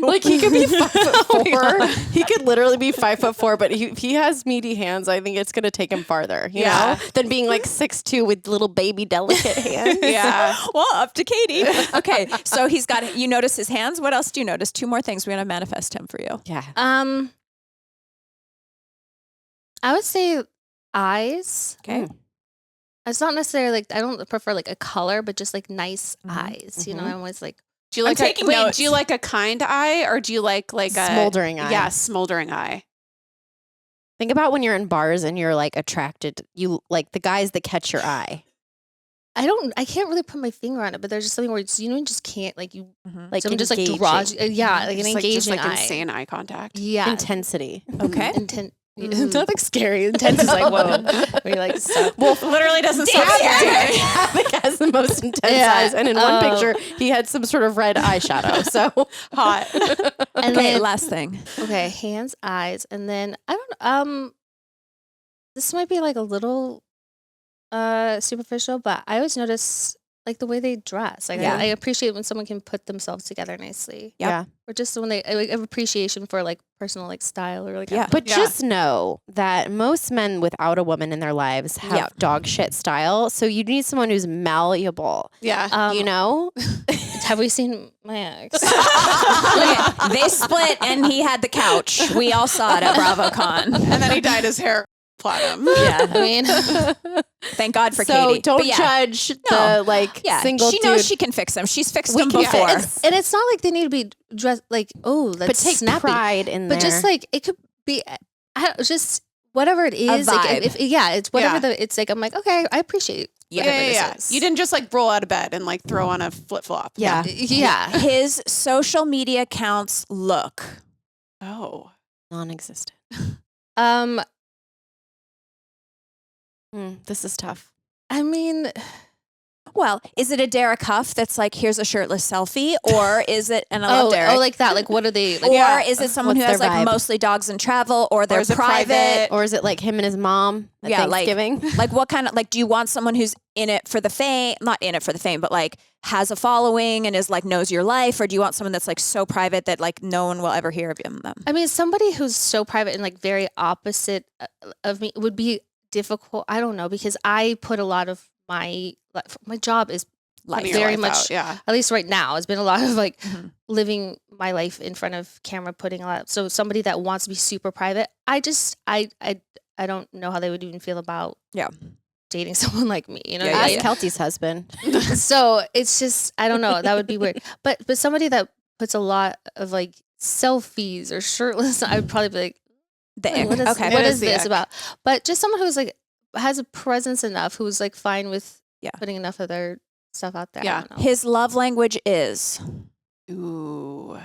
Like he could be 5'4". He could literally be 5'4", but if he has meaty hands, I think it's gonna take him farther, you know, than being like 6'2" with little baby delicate hands. Yeah. Well, up to Katie. Okay, so you notice his hands. What else do you notice? 2 more things. We're going to manifest him for you. Yeah. I would say eyes. Okay. It's not necessarily like I don't prefer like a color, but just like nice eyes. You know, I'm always like Do you like taking notes. do you like a kind eye or do you like a Smoldering eye. Yeah, smoldering eye. Think about when you're in bars and you're like attracted. You like the guys that catch your eye. I can't really put my finger on it, but there's just something where it's, you just can't like you Like someone just like engaging. draws you, like an Just engaging like eye. insane eye contact. Yeah. Intensity. Okay. It's nothing scary. Intense is like whoa. Where you like stuff. Wolf literally doesn't stop Havoc staring. Havoc has the most intense eyes, and in one picture, he had some sort of red eyeshadow. So Hot. And Okay, then last thing. okay, hands, eyes, and then I don't this might be like a little superficial, but I always notice like the way they dress. Like I appreciate when someone can put themselves together nicely. Yep. yeah. Or just when they I have appreciation for like personal like style or like But just know that most men without a woman in their lives have dog shit style. So you need someone who's malleable. Yeah. You know? have we seen my ex? Okay, they split and he had the couch. We all saw it at BravoCon. And then he dyed his hair platinum. Yeah. I mean Thank God for So Katie. don't But judge the single she dude. knows she can fix them. She's fixed them can before. fix- and it's not like they need to be dressed like but that's take snappy. pride in But there. just like it could be just whatever it is. Like, vibe. it's whatever Yeah. it's like. I'm like, okay, I appreciate whatever this is. You didn't just like roll out of bed and like throw on a flip flop. yeah. Yeah. His social media accounts look. Oh. Non-existent. This is tough. I mean, Well, is it a Derek Huff that's like, here's a shirtless selfie? Or is it, and I love Derek. like that. Like, what are they? Like, Or is it someone What's who has their like vibe? mostly dogs and travel, or they're is it private? private? Or is it like him and his mom at Thanksgiving? Like what kind of, like, do you want someone who's in it for the fame, not in it for the fame, but like has a following and is like knows your life? Or do you want someone that's like so private that like no one will ever hear of them? I mean, somebody who's so private and like very opposite of me would be difficult. I don't know, because I put a lot of my job is Putting your very life much out, yeah. at least right now, it's been a lot of like living my life in front of camera, putting a lot. So somebody that wants to be super private, I don't know how they would even feel about dating someone like me. You know, Ask Keltie's husband. So it's just I don't know. That would be weird. But somebody that puts a lot of like selfies or shirtless, I would probably be like, what is, Okay. what It is is the this ick. about? But just someone who's like has a presence enough, who's like fine with putting enough of their stuff out there. Yeah. I don't know. His love language is Ooh.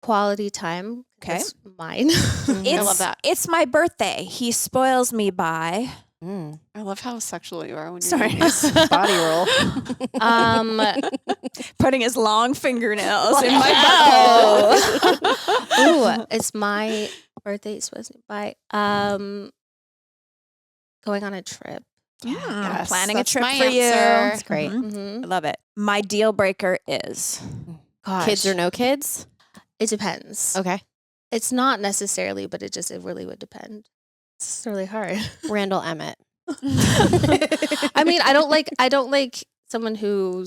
Quality time. Okay. That's mine. I love that. It's my birthday. He spoils me by. I love how sexual you are when you're Sorry. doing this. Body roll. Putting his long fingernails in my butthole. Ooh, it's my birthday. It's supposed to be by going on a trip. Yes, Planning a that's trip my for you. answer. That's great. Mhm. Mm-hmm. I love it. My deal breaker is. Gosh, Kids or no kids? it depends. Okay. It's not necessarily, but it really would depend. It's really hard. Randall Emmett. I mean, I don't like someone who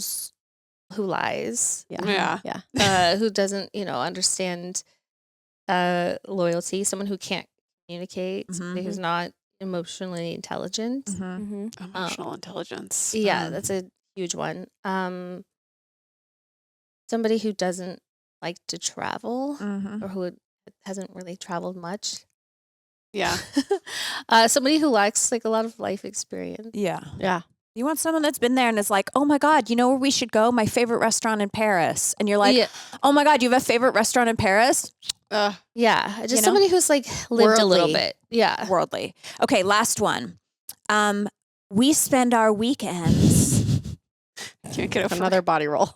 lies, Yeah. who doesn't, understand loyalty, someone who can't communicate, somebody who's not emotionally intelligent. Emotional intelligence. Yeah, that's a huge one. Somebody who doesn't like to travel or who hasn't really traveled much. Yeah. Somebody who lacks like a lot of life experience. Yeah. Yeah. You want someone that's been there and is like, oh my God, you know where we should go? My favorite restaurant in Paris. And you're like, Yeah. oh my God, you have a favorite restaurant in Paris? Yeah, just You know? somebody who's like lived a little Worldly. bit. Yeah. Worldly. Okay, last one. We spend our weekends. Can't get over Another body roll.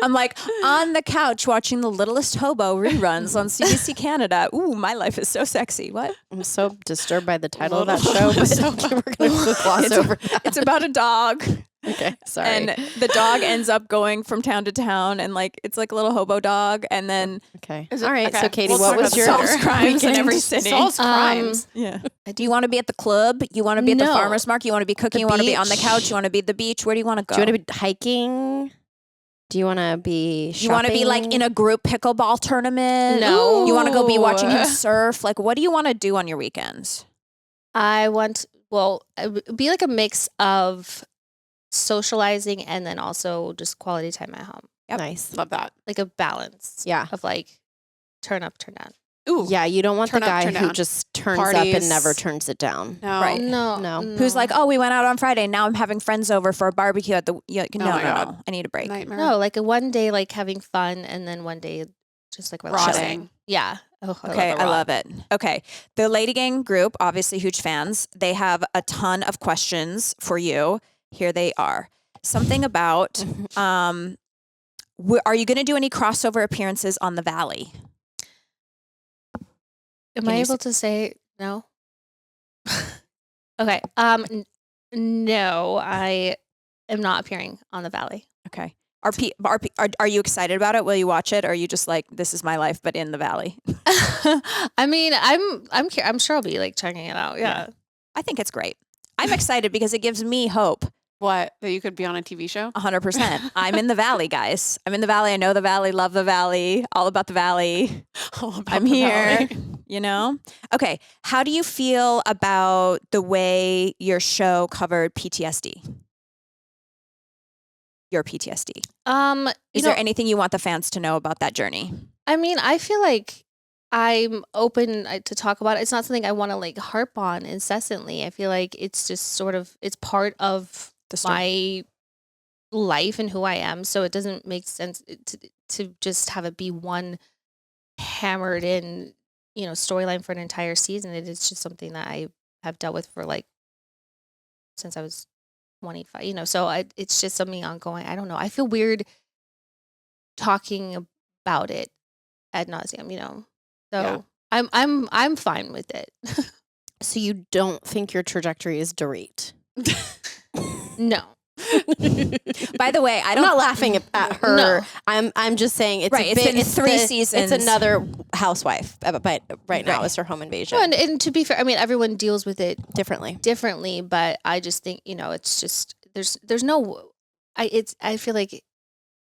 I'm like on the couch watching The Littlest Hobo reruns on CBC Canada. Ooh, my life is so sexy. What? I'm so disturbed by the title of that show, but we're going to gloss over that. It's about a dog. Okay, sorry. And the dog ends up going from town to town, and like it's like a little hobo dog. And then Okay. Is it- All right. okay. So, Katie, We'll what talk was about your solves crimes in weekend? every city. Solves crimes. Yeah. Do you want to be at the club? You want to be at the No. farmer's market? You want to be cooking? The You want to be on the beach? couch? You want to be at the beach? Where do you want to go? Do you want to be hiking? Do you want to be shopping? You want to be like in a group pickleball tournament? No. You want to go be watching him Ooh. surf? Like, what do you want to do on your weekends? I want, well, it would be like a mix of socializing and then also just quality time at home. Yep. Nice. Love that. Like a balance Yeah. of like turn up, turn down. Ooh. Yeah, you don't want Turn the up, guy turn who down. just turns up Parties. and never turns it down. No. Right. No. Who's like, oh, we went out on Friday. Now I'm having friends over for a barbecue at the. No, my God. no. I need a break. Nightmare. No, like a one day like having fun and then one day just like relaxing. Rotting. Yeah. Oh, Okay, I love it. Okay. The Ladygang group, obviously huge fans. They have a ton of questions for you. Here they are. Something about, are you going to do any crossover appearances on The Valley? Am Can I you able to say no? Okay. No, I am not appearing on The Valley. Okay. Are you excited about it? Will you watch it? Or are you just like, this is my life, but in The Valley? I mean, I'm sure I'll be like checking it out. Yeah. I think it's great. I'm excited because it gives me hope. What? That you could be on a TV show? 100%. I'm in the Valley, guys. I'm in the Valley. I know the Valley, love the Valley, all about the Valley. All about I'm the here, Valley. you know? Okay. How do you feel about the way your show covered PTSD? Your PTSD. Is there anything you want the fans to know about that journey? I mean, I feel like I'm open to talk about it. It's not something I want to like harp on incessantly. I feel like it's just sort of, it's part of The story. my life and who I am. So it doesn't make sense to just have it be one hammered in, storyline for an entire season. It is just something that I have dealt with for like, since I was 25, so it's just something ongoing. I don't know. I feel weird talking about it ad nauseum, so Yeah. I'm fine with it. So you don't think your trajectory is Dorit? No. By the way, I'm not laughing at her. No. I'm just saying it's Right, a it's bit, been 3 seasons. It's another housewife, but right now Right. it's her home invasion. No, and to be fair, I mean, everyone deals with it Differently. differently, but I just think, it's just, there's no, I feel like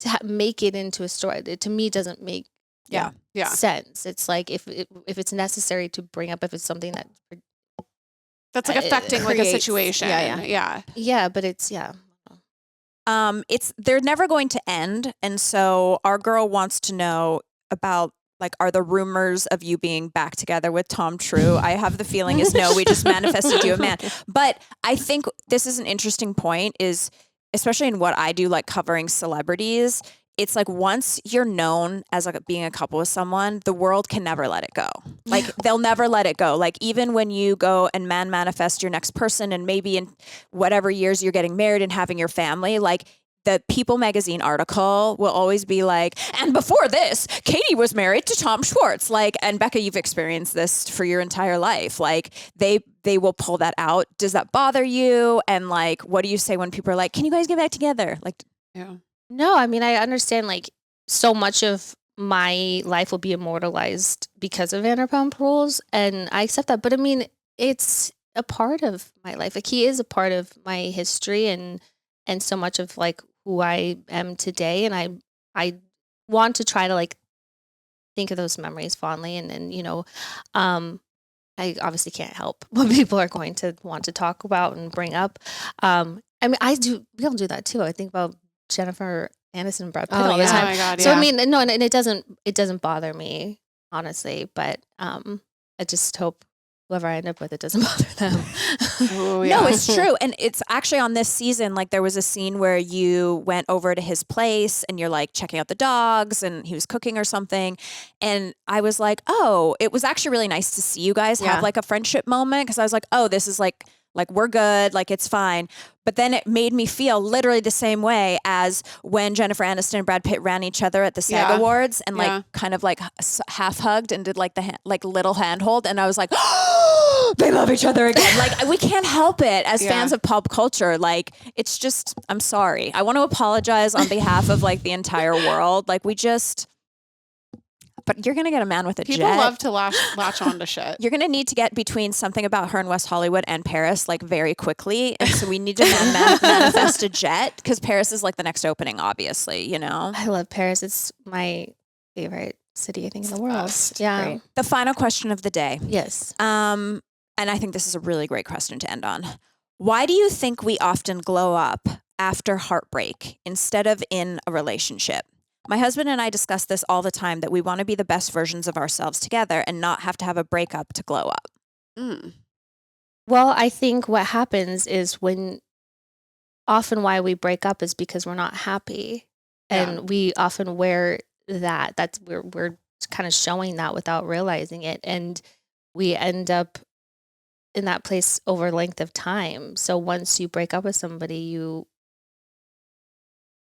to make it into a story, it, to me, doesn't make Yeah. sense. It's like, if it's necessary to bring up, if it's something that, That's like It affecting like a creates- situation. yeah. yeah, but it's, they're never going to end. And so our girl wants to know about, like, are the rumors of you being back together with Tom true? I have the feeling is no, we just manifested you a man. But I think this is an interesting point, is especially in what I do, like covering celebrities, it's like once you're known as like being a couple with someone, the world can never let it go. Like they'll never let it go. Like even when you go and manifest your next person, and maybe in whatever years you're getting married and having your family, like the People magazine article will always be like, and before this, Katie was married to Tom Schwartz. Like, and Becca, you've experienced this for your entire life. Like they will pull that out. Does that bother you? And like, what do you say when people are like, can you guys get back together? Like, Yeah. no, I mean, I understand like so much of my life will be immortalized because of Vanderpump Rules, and I accept that. But I mean, it's a part of my life. Like he is a part of my history and so much of like who I am today. And I want to try to like think of those memories fondly, and I obviously can't help what people are going to want to talk about and bring up. I mean, we all do that too. I think about Jennifer Aniston and Brad Pitt all the Oh time. my God. So Yeah. I mean, no, and it doesn't bother me, honestly, but I just hope whoever I end up with, it doesn't bother them. Oh, yeah. No, it's true. And it's actually on this season, like there was a scene where you went over to his place and you're like checking out the dogs and he was cooking or something. And I was like, oh, it was actually really nice to see you guys have like a friendship moment. Cause I was like, oh, this is like we're good, like it's fine. But then it made me feel literally the same way as when Jennifer Aniston and Brad Pitt ran each other at the SAG Awards and like kind of like half hugged and did like the like little handhold. And I was like, oh, they love each other again. Like we can't help it as fans of pop culture. Like it's just, I'm sorry. I want to apologize on behalf of like the entire world. Like we just... But you're going to get a man with a jet. People love to latch on to shit. You're going to need to get between something about her in West Hollywood and Paris like very quickly. And so we need to manifest a jet because Paris is like the next opening, obviously, you know? I love Paris. It's my favorite city, I think, in the world. Yeah. Great. The final question of the day. Yes. And I think this is a really great question to end on. Why do you think we often glow up after heartbreak instead of in a relationship? My husband and I discuss this all the time, that we want to be the best versions of ourselves together and not have to have a breakup to glow up. Well, I think what happens is often why we break up is because we're not happy. And we often wear that. We're kind of showing that without realizing it. And we end up in that place over length of time. So once you break up with somebody, you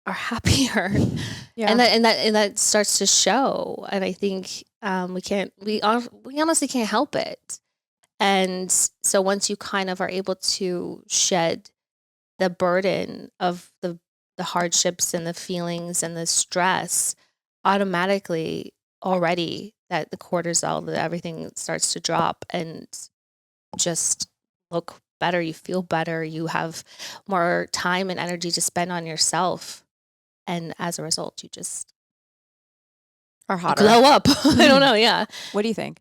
are happier. And that starts to show. And I think we honestly can't help it. And so once you kind of are able to shed the burden of the hardships and the feelings and the stress, automatically already that the cortisol, that everything starts to drop and just look better. You feel better. You have more time and energy to spend on yourself. And as a result, you just Are hotter. glow up. I don't know. Yeah. What do you think?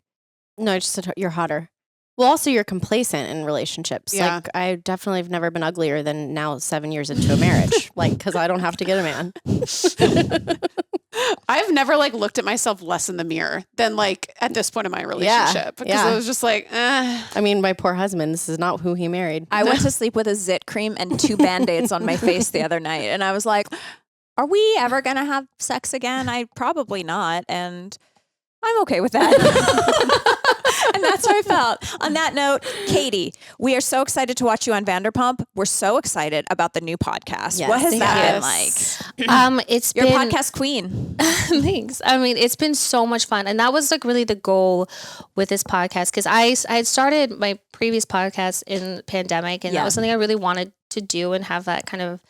No, just that you're hotter. Well, also you're complacent in relationships. Yeah. Like I definitely have never been uglier than now 7 years into a marriage. Like, cause I don't have to get a man. I've never like looked at myself less in the mirror than like at this point in my relationship because I was just like, I mean, my poor husband, this is not who he married. I went to sleep with a zit cream and 2 Band-Aids on my face the other night. And I was like, are we ever going to have sex again? Probably not. And I'm okay with that. And that's how I felt. On that note, Katie, we are so excited to watch you on Vanderpump. We're so excited about the new podcast. Yes. What has that been like? It's You're been a podcast queen. Thanks. I mean, it's been so much fun. And that was like really the goal with this podcast. Cause I had started my previous podcast in the pandemic and that was something I really wanted to do and have that kind of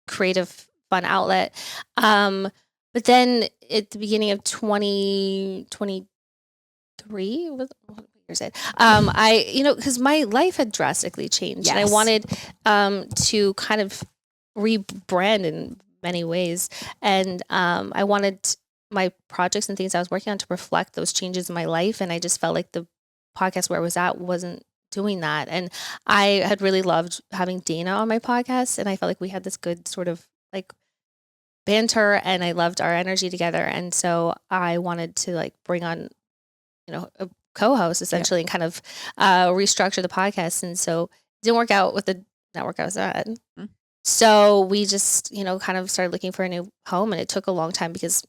creative fun outlet. But then at the beginning of 2023, what year is it? Cause my life had drastically changed and I wanted, to kind of rebrand in many ways. And I wanted my projects and things I was working on to reflect those changes in my life. And I just felt like the podcast where I was at wasn't doing that. And I had really loved having Dana on my podcast. And I felt like we had this good sort of like banter and I loved our energy together. And so I wanted to like bring on, a co-host essentially and kind of restructure the podcast. And so it didn't work out with the network I was at. Mm-hmm. So we just, kind of started looking for a new home and it took a long time because,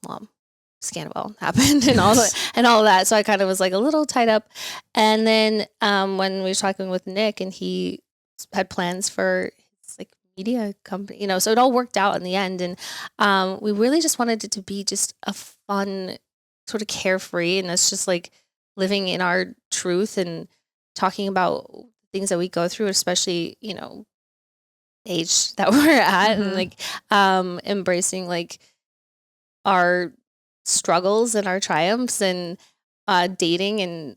scandal happened and all of that. So I kind of was like a little tied up. And then when we were talking with Nick and he had plans for his like media company, so it all worked out in the end. And we really just wanted it to be just a fun sort of carefree and it's just like living in our truth and talking about things that we go through, especially, age that we're at and like embracing like our struggles and our triumphs and dating and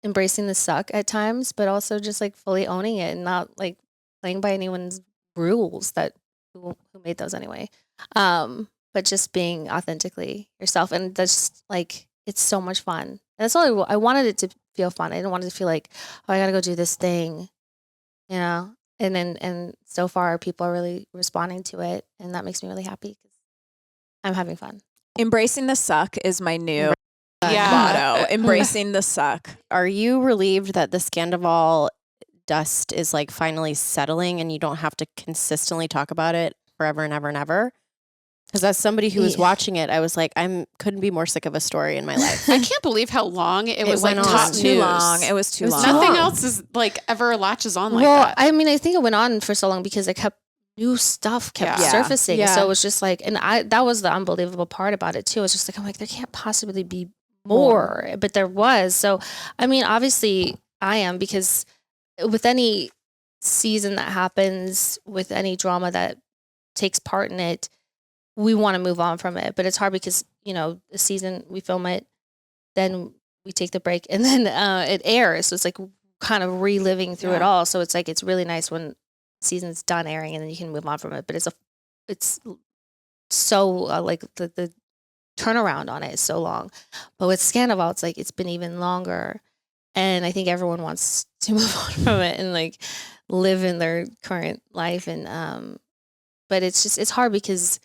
embracing the suck at times, but also just like fully owning it and not like playing by anyone's rules that who made those anyway. But just being authentically yourself. And that's like, it's so much fun. And that's all I wanted it to feel fun. I didn't want it to feel like, oh, I got to go do this thing, And so far, people are really responding to it, and that makes me really happy because I'm having fun. Embracing the suck is my new motto. Embracing the suck. Are you relieved that the Scandival dust is like finally settling and you don't have to consistently talk about it forever and ever and ever. Because as somebody who was watching it, I was like, couldn't be more sick of a story in my life. I can't believe how long it was like went on. top Too news. long. It was too long. Nothing else is like ever latches on like well, that. I mean, I think it went on for so long because new stuff kept Yeah. surfacing. Yeah. So it was just like, and that was the unbelievable part about it too. It's just like, I'm like, there can't possibly be more, but there was. So, I mean, obviously I am, because with any season that happens, with any drama that takes part in it, we want to move on from it, but it's hard because, the season, we film it, then we take the break, and then it airs. So it's like kind of reliving through it all. So it's like, it's really nice when season's done airing and then you can move on from it. But it's so like the turnaround on it is so long. But with Scandival, it's like, it's been even longer. And I think everyone wants to move on from it and like live in their current life. And, but it's hard because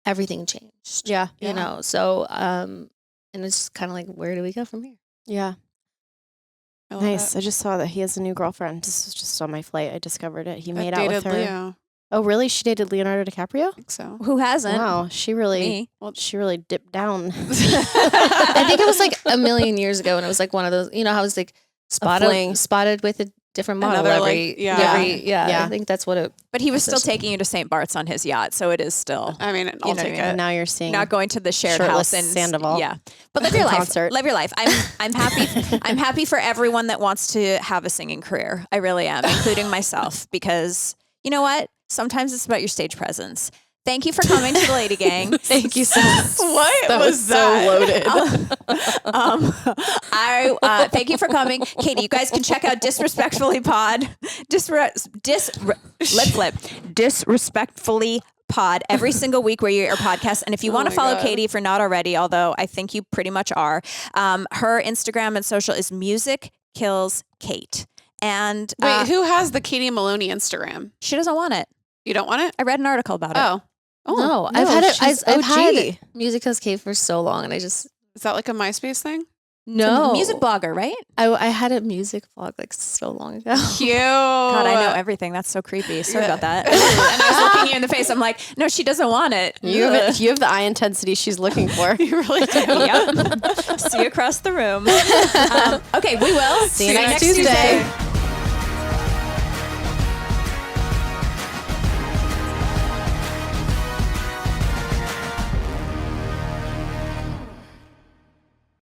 everything changed. Yeah. You know, so, and it's kind of like, where do we go from here? Yeah. I love Nice. it. I just saw that he has a new girlfriend. This was just on my flight. I discovered it. He made I out with dated her. Leo. Oh, really? She dated Leonardo DiCaprio? I think so. Who hasn't? Wow. She really dipped down. I think it was like a million years ago, and it was like one of those, how it's like fling. spotted with a different model Another, every, like, yeah. Yeah. I think that's what it. But he was still taking you to St. Bart's on his yacht, so it is still I mean, I'll know, take yeah. it. And now you're seeing not going to the shared shirtless house in Sandoval. Yeah, but live your life. Concert. Live your life. I'm happy. I'm happy for everyone that wants to have a singing career. I really am, including myself, because you know what? Sometimes it's about your stage presence. Thank you for coming to the Lady Gang. Thank you so much. What That was so loaded. I thank you for coming, Katie. You guys can check out Disrespectfully Pod. Disrespectfully Pod every single week where you're podcast. And if you want to follow Katie, if you're not already, although I think you pretty much are, her Instagram and social is Music Kills Kate. And Wait, who has the Katie Maloney Instagram? she doesn't want it. You don't want it? I read an article about it. Oh. No, I've had it. she's I've had OG. Music House Cave for so long, and I just Is that like a MySpace thing? no Music blogger, right? I had a music blog like so long ago. Cute. God, I know everything. That's so creepy. Sorry about that. And I was looking you in the face. I'm like, no, she doesn't want it. You have the eye intensity she's looking for. You really do. Yep. See you across the room. Okay, we will. See you next Tuesday.